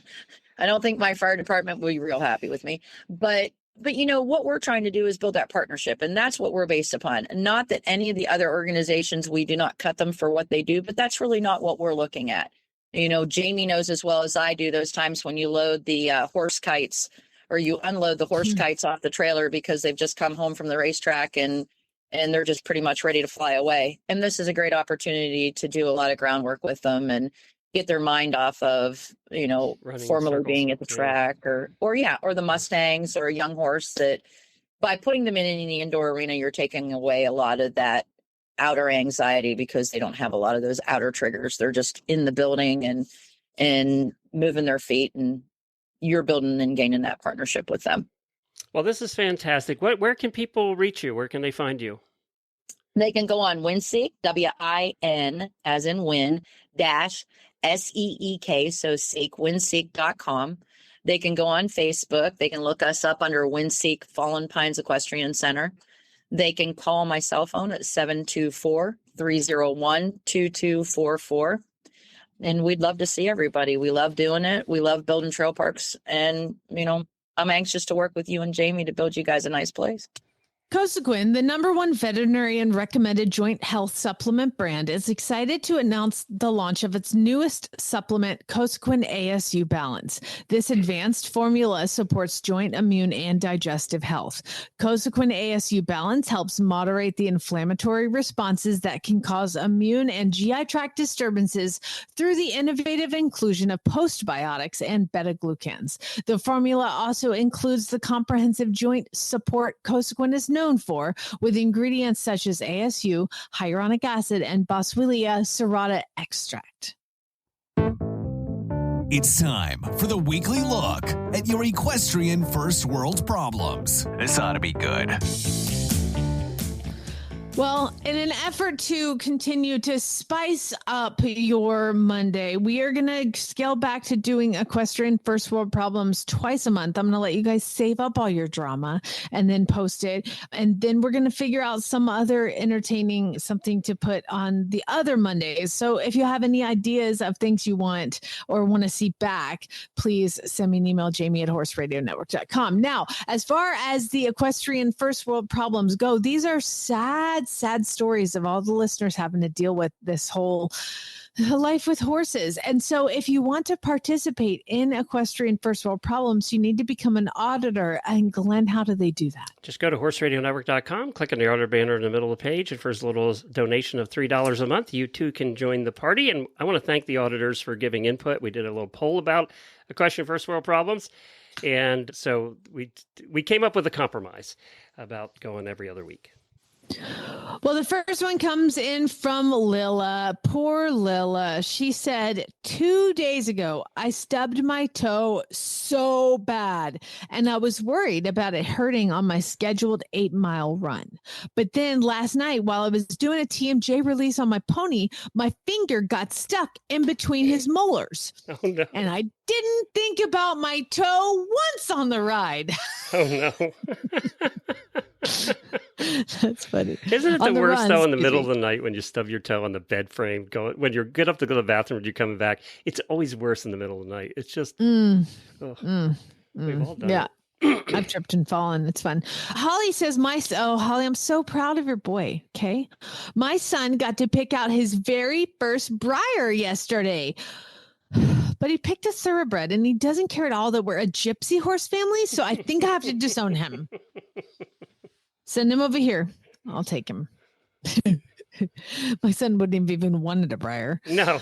don't think my fire department will be real happy with me. But what we're trying to do is build that partnership, and that's what we're based upon. Not that any of the other organizations, we do not cut them for what they do, but that's really not what we're looking at. Jamie knows as well as I do those times when you load the horse kites, or you unload the horse kites off the trailer because they've just come home from the racetrack and they're just pretty much ready to fly away. And this is a great opportunity to do a lot of groundwork with them and get their mind off of, formerly being at the track or the Mustangs or a young horse, that by putting them in the indoor arena, you're taking away a lot of that outer anxiety because they don't have a lot of those outer triggers. They're just in the building and moving their feet, and you're building and gaining that partnership with them. Well, this is fantastic. Where can people reach you? Where can they find you? They can go on Wiencek, WIN as in win dash SEEK, so Seek, Wiencek.com. They can go on Facebook. They can look us up under Wiencek Fallen Pines Equestrian Center. They can call my cell phone at 724-301-2244. And we'd love to see everybody. We love doing it. We love building trail parks. And, I'm anxious to work with you and Jamie to build you guys a nice place. Cosequin, the #1 veterinarian recommended joint health supplement brand, is excited to announce the launch of its newest supplement, Cosequin ASU Balance. This advanced formula supports joint, immune, and digestive health. Cosequin ASU Balance helps moderate the inflammatory responses that can cause immune and GI tract disturbances through the innovative inclusion of postbiotics and beta-glucans. The formula also includes the comprehensive joint support Cosequin is known for, with ingredients such as ASU, hyaluronic acid, and Boswellia serrata extract. It's time for the weekly look at your equestrian first world problems. This ought to be good. Well, in an effort to continue to spice up your Monday, we are going to scale back to doing equestrian first world problems twice a month. I'm going to let you guys save up all your drama and then post it. And then we're going to figure out some other entertaining something to put on the other Mondays. So if you have any ideas of things you want or want to see back, please send me an email, jamie@horseradionetwork.com. Now, as far as the equestrian first world problems go, these are sad stories of all the listeners having to deal with this whole life with horses. And so if you want to participate in Equestrian First World Problems, you need to become an auditor. And Glenn, how do they do that? Just go to horseradionetwork.com, click on the auditor banner in the middle of the page, and for as little as donation of $3 a month, you too can join the party. And I want to thank the auditors for giving input. We did a little poll about Equestrian First World Problems. And so we came up with a compromise about going every other week. Well, the first one comes in from Lila. Poor Lila. She said, 2 days ago, I stubbed my toe so bad, and I was worried about it hurting on my scheduled 8-mile run. But then last night, while I was doing a TMJ release on my pony, my finger got stuck in between his molars. Oh, no. And I didn't think about my toe once on the ride. Oh, no. That's funny. Isn't it the worst, though, in the middle of the night when you stub your toe on the bed frame, when you're good up to go to the bathroom and you're coming back? It's always worse in the middle of the night. It's just, we've all done it. I've tripped and fallen. It's fun. Holly says, Holly, I'm so proud of your boy. Okay. My son got to pick out his very first Breyer yesterday. But he picked a thoroughbred, and he doesn't care at all that we're a gypsy horse family, so I think I have to disown him. Send him over here. I'll take him. My son wouldn't have even wanted a Breyer. No.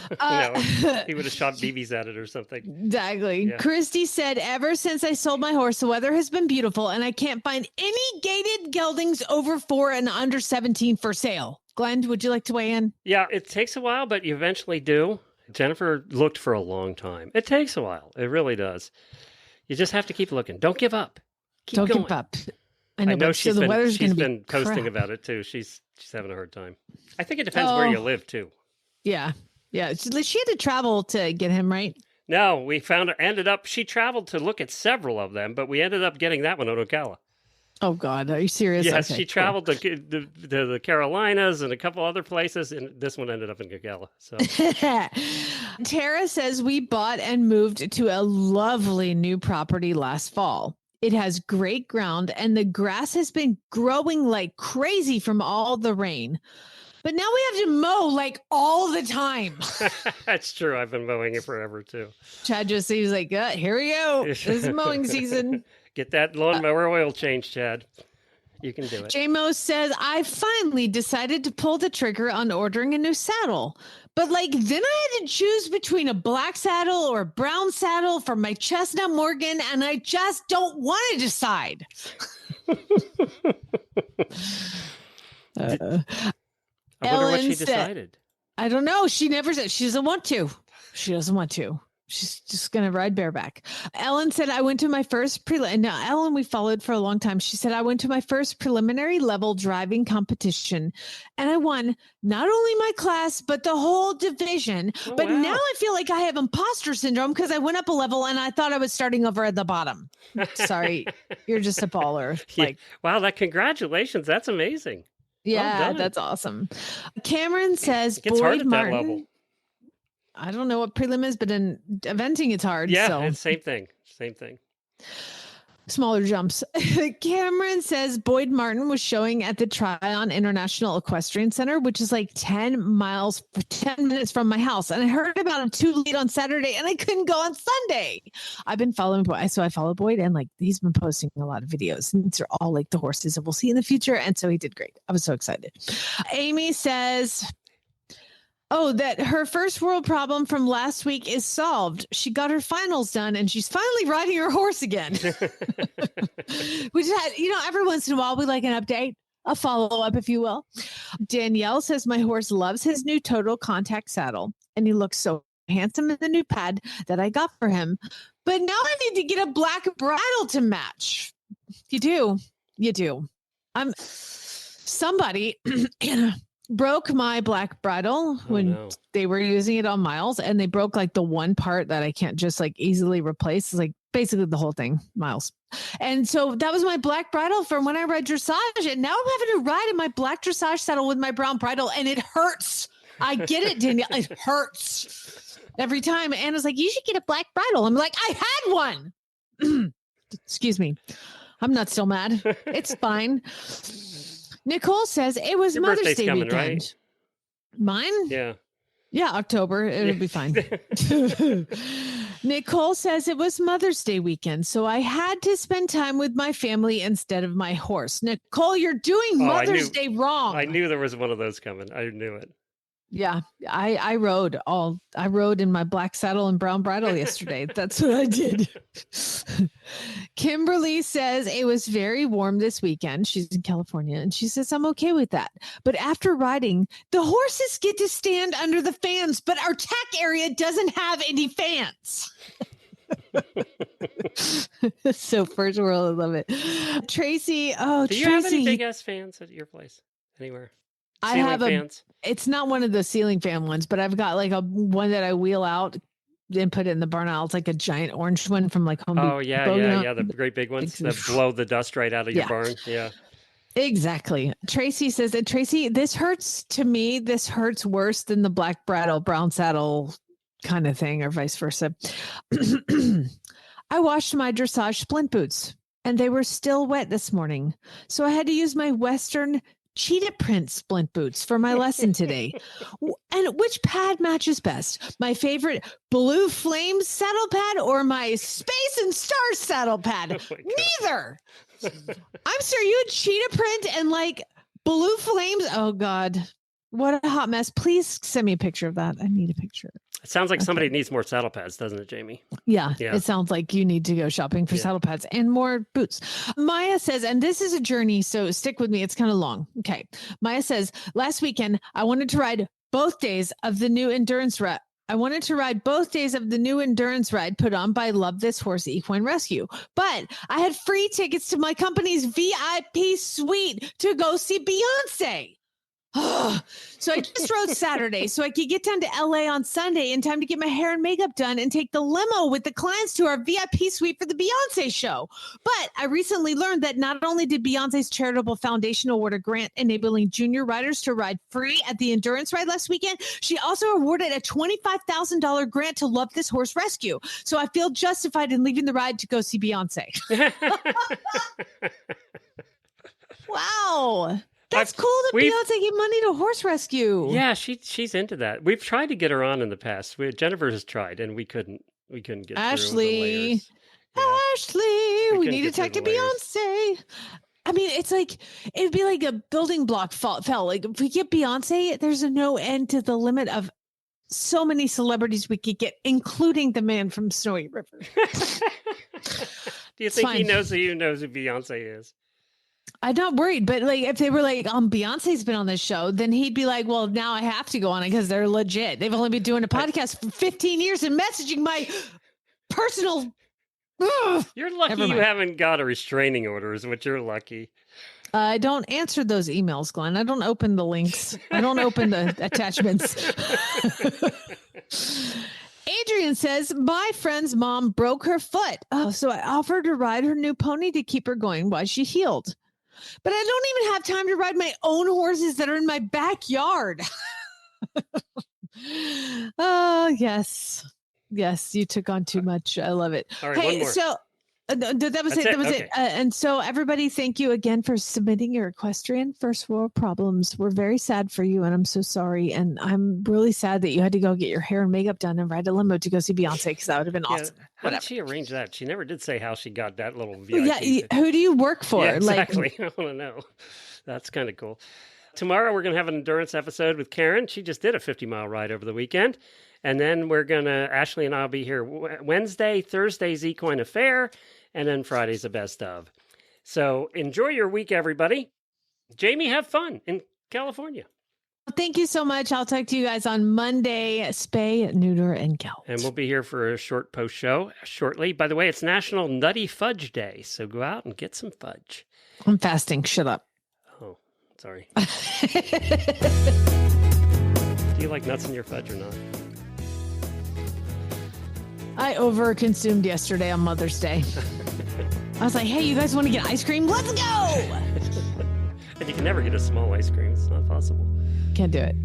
He would have shot BBs at it or something. Exactly. Yeah. Christy said, ever since I sold my horse, the weather has been beautiful, and I can't find any gated geldings over 4 and under 17 for sale. Glenn, would you like to weigh in? Yeah, it takes a while, but you eventually do. Jennifer looked for a long time. It takes a while. It really does. You just have to keep looking. Don't give up. Don't give up. I know she's been posting about it too. She's having a hard time. I think it depends where you live too. Yeah. Yeah. She had to travel to get him, right? No, she traveled to look at several of them, but we ended up getting that one on Ocala. Oh, God. Are you serious? Yes, okay, she traveled to the Carolinas and a couple other places, and this one ended up in Ocala. So. Tara says, we bought and moved to a lovely new property last fall. It has great ground, and the grass has been growing like crazy from all the rain. But now we have to mow like all the time. That's true. I've been mowing it forever, too. Chad just seems like, here we go. This is mowing season. Get that lawnmower oil change, Chad. You can do it. JMO says, I finally decided to pull the trigger on ordering a new saddle. But then I had to choose between a black saddle or a brown saddle for my Chestnut Morgan, and I just don't want to decide. I wonder what she decided. I don't know. She never said. She doesn't want to. She's just going to ride bareback. Ellen said, I went to my first Now, Ellen, we followed for a long time. She said, I went to my first preliminary level driving competition, and I won not only my class, but the whole division. Oh, but wow. now I feel like I have imposter syndrome because I went up a level and I thought I was starting over at the bottom. Sorry, you're just a baller. Wow, congratulations. That's amazing. Yeah, that's awesome. Cameron says, it gets hard at that level. I don't know what prelim is, but in eventing, it's hard. Yeah, it's same thing. Smaller jumps. Cameron says Boyd Martin was showing at the Tryon International Equestrian Center, which is like 10 miles for 10 minutes from my house. And I heard about him too late on Saturday, and I couldn't go on Sunday. I've been following Boyd. So I follow Boyd, and he's been posting a lot of videos. And these are all the horses that we'll see in the future. And so he did great. I was so excited. Amy says, that her first world problem from last week is solved. She got her finals done, and she's finally riding her horse again. Which had, every once in a while we like an update, a follow-up, if you will. Danielle says, my horse loves his new total contact saddle, and he looks so handsome in the new pad that I got for him. But now I need to get a black bridle to match. You do. Somebody broke my black bridle when they were using it on Miles, and they broke the one part that I can't just easily replace. It's basically the whole thing, Miles. And so that was my black bridle from when I ride dressage, and now I'm having to ride in my black dressage saddle with my brown bridle, and it hurts. I get it, Danielle. It hurts every time. Anna's like, you should get a black bridle. I'm like, I had one. Excuse me. I'm not still mad. It's fine. Nicole says it was Your Mother's birthday's Day coming, weekend. right? Mine? Yeah. Yeah, October. It'll be fine. Nicole says it was Mother's Day weekend, so I had to spend time with my family instead of my horse. Nicole, you're doing Mother's Day wrong. I knew there was one of those coming. I knew it. Yeah, I rode in my black saddle and brown bridle yesterday. That's what I did. Kimberly says it was very warm this weekend. She's in California, and she says, I'm okay with that. But after riding, the horses get to stand under the fans, but our tack area doesn't have any fans. So first world, I love it. Tracy, do you have any big ass fans at your place anywhere? I have fans? It's not one of the ceiling fan ones, but I've got like a one that I wheel out and put it in the barn. It's like a giant orange one from like Home Depot. Oh yeah. The great big ones that blow the dust right out of your barn. Yeah. Exactly. Tracy says that, Tracy, this hurts to me. This hurts worse than the black bridle, brown saddle kind of thing, or vice versa. I washed my dressage splint boots and they were still wet this morning. So I had to use my Western cheetah print splint boots for my lesson today. And which pad matches best? My favorite Blue Flame saddle pad or my Space and Stars saddle pad? Neither. I'm sorry, you had cheetah print and like Blue Flames. Oh God, what a hot mess. Please send me a picture of that. I need a picture. It sounds like somebody needs more saddle pads, doesn't it, Jamie? Yeah, it sounds like you need to go shopping for saddle pads and more boots. Maya says, and this is a journey, so stick with me. It's kind of long. Okay. Maya says, last weekend, I wanted to ride both days of the new endurance ride. Put on by Love This Horse Equine Rescue. But I had free tickets to my company's VIP suite to go see Beyonce. So I just rode Saturday so I could get down to LA on Sunday in time to get my hair and makeup done and take the limo with the clients to our VIP suite for the Beyonce show. But I recently learned that not only did Beyonce's Charitable Foundation award a grant enabling junior riders to ride free at the endurance ride last weekend, she also awarded a $25,000 grant to Love This Horse Rescue. So I feel justified in leaving the ride to go see Beyonce. Wow. That's cool that Beyonce gave money to horse rescue. Yeah, she's into that. We've tried to get her on in the past. Jennifer has tried, and we couldn't get Ashley. through the layers. Ashley, we need to talk to Beyonce. I mean, it's like it'd be like a building block fell. Like if we get Beyonce, there's no end to the limit of so many celebrities we could get, including the man from Snowy River. Do you think he knows who Beyonce is? I'm not worried, but like if they were like, Beyonce's been on this show, then he'd be like, well, now I have to go on it because they're legit. They've only been doing a podcast for 15 years and messaging my personal. You're lucky you haven't got a restraining order, is what you're lucky. I don't answer those emails, Glenn. I don't open the links. I don't open the attachments. Adrian says, my friend's mom broke her foot. So I offered to ride her new pony to keep her going while she healed. But I don't even have time to ride my own horses that are in my backyard. Oh, yes. Yes, you took on too much. I love it. All right, one more. So that was it. And so everybody, thank you again for submitting your equestrian first world problems. We're very sad for you, and I'm so sorry. And I'm really sad that you had to go get your hair and makeup done and ride a limo to go see Beyonce, because that would have been awesome. How did she arrange that? She never did say how she got that little VIP. Yeah, who do you work for? Yeah, exactly. I want to know. That's kind of cool. Tomorrow we're going to have an endurance episode with Karen. She just did a 50-mile ride over the weekend. And then Ashley and I will be here Wednesday, Thursday's Equine Affair, and then Friday's the best of. So enjoy your week, everybody. Jamie, have fun in California. Thank you so much. I'll talk to you guys on Monday. Spay, neuter, and gelt. And we'll be here for a short post show shortly. By the way, it's National Nutty Fudge Day, so go out and get some fudge. I'm fasting. Shut up. Oh, sorry. Do you like nuts in your fudge or not? I overconsumed yesterday on Mother's Day. I was like, hey, you guys want to get ice cream? Let's go! And you can never get a small ice cream. It's not possible. Can't do it.